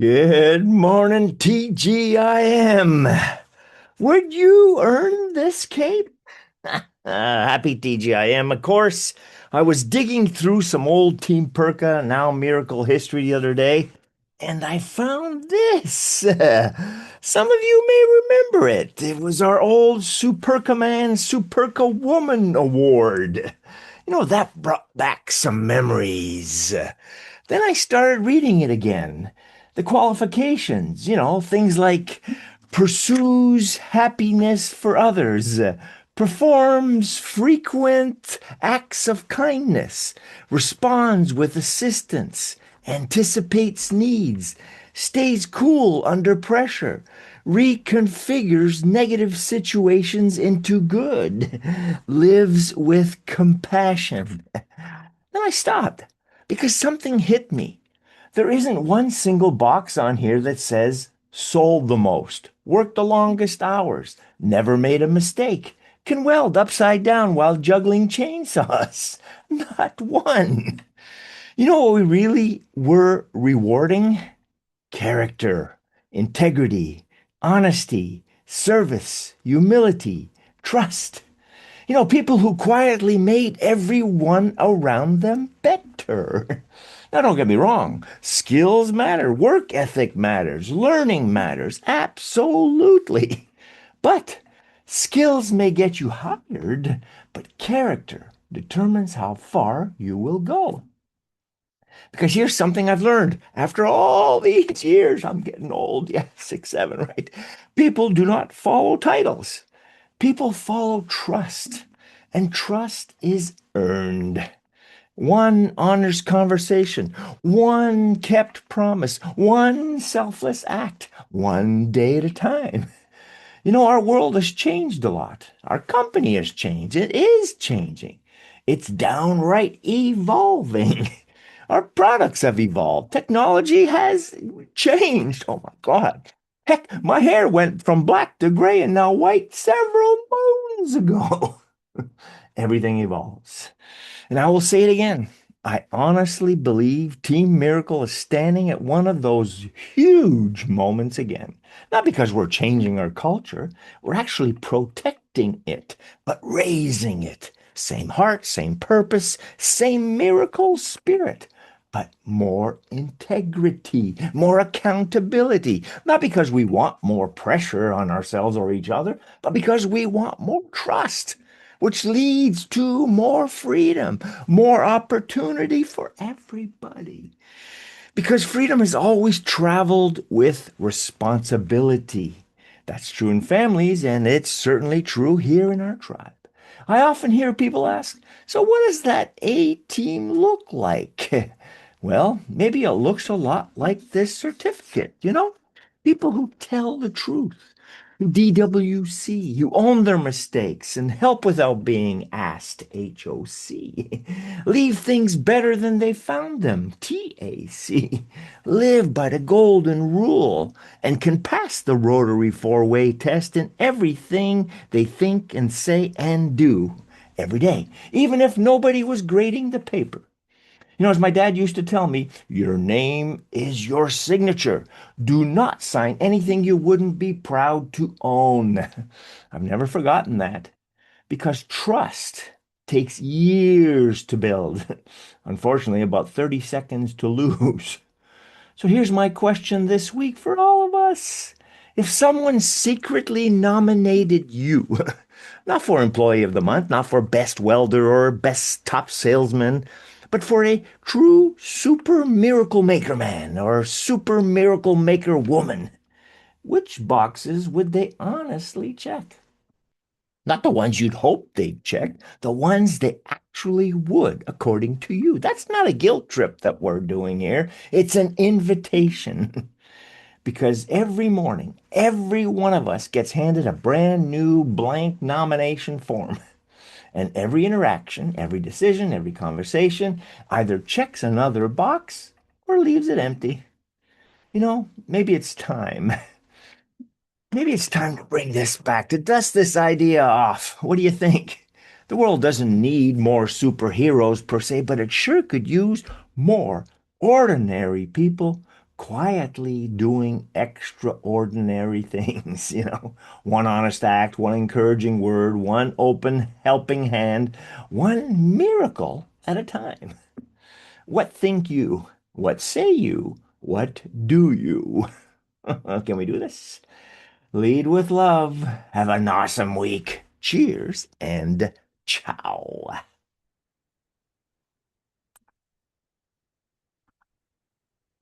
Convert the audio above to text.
Good morning, TGIM. Would you earn this cape? Happy TGIM, of course. I was digging through some old Team Perka, now Miracle history the other day, and I found this. Some of you may remember it. It was our old Superka Man, Superka Woman Award. That brought back some memories. Then I started reading it again. The qualifications, things like pursues happiness for others, performs frequent acts of kindness, responds with assistance, anticipates needs, stays cool under pressure, reconfigures negative situations into good, lives with compassion. Then I stopped because something hit me. There isn't one single box on here that says sold the most, worked the longest hours, never made a mistake, can weld upside down while juggling chainsaws. Not one. You know what we really were rewarding? Character, integrity, honesty, service, humility, trust. People who quietly made everyone around them better. Now, don't get me wrong. Skills matter. Work ethic matters. Learning matters. Absolutely. But skills may get you hired, but character determines how far you will go. Because here's something I've learned after all these years. I'm getting old. Yeah, 6, 7, right? People do not follow titles. People follow trust, and trust is earned. One honest conversation, one kept promise, one selfless act, one day at a time. Our world has changed a lot. Our company has changed. It is changing. It's downright evolving. Our products have evolved. Technology has changed. Oh my God. Heck, my hair went from black to gray and now white several moons ago. Everything evolves. And I will say it again. I honestly believe Team Miracle is standing at one of those huge moments again. Not because we're changing our culture, we're actually protecting it, but raising it. Same heart, same purpose, same miracle spirit, but more integrity, more accountability. Not because we want more pressure on ourselves or each other, but because we want more trust, which leads to more freedom, more opportunity for everybody. Because freedom has always traveled with responsibility. That's true in families, and it's certainly true here in our tribe. I often hear people ask, so what does that A team look like? Well, maybe it looks a lot like this certificate, People who tell the truth, DWC, who own their mistakes and help without being asked, HOC. Leave things better than they found them, TAC. Live by the golden rule and can pass the rotary four-way test in everything they think and say and do every day, even if nobody was grading the paper. As my dad used to tell me, your name is your signature. Do not sign anything you wouldn't be proud to own. I've never forgotten that because trust takes years to build. Unfortunately, about 30 seconds to lose. So here's my question this week for all of us. If someone secretly nominated you, not for Employee of the Month, not for Best Welder or Best Top Salesman, but for a true Super Miracle Maker Man or Super Miracle Maker Woman, which boxes would they honestly check? Not the ones you'd hope they'd check, the ones they actually would, according to you. That's not a guilt trip that we're doing here. It's an invitation. Because every morning, every one of us gets handed a brand new blank nomination form. And every interaction, every decision, every conversation either checks another box or leaves it empty. Maybe it's time. Maybe it's time to bring this back, to dust this idea off. What do you think? The world doesn't need more superheroes per se, but it sure could use more ordinary people quietly doing extraordinary things, one honest act, one encouraging word, one open helping hand, one miracle at a time. What think you? What say you? What do you? Can we do this? Lead with love. Have an awesome week. Cheers and ciao.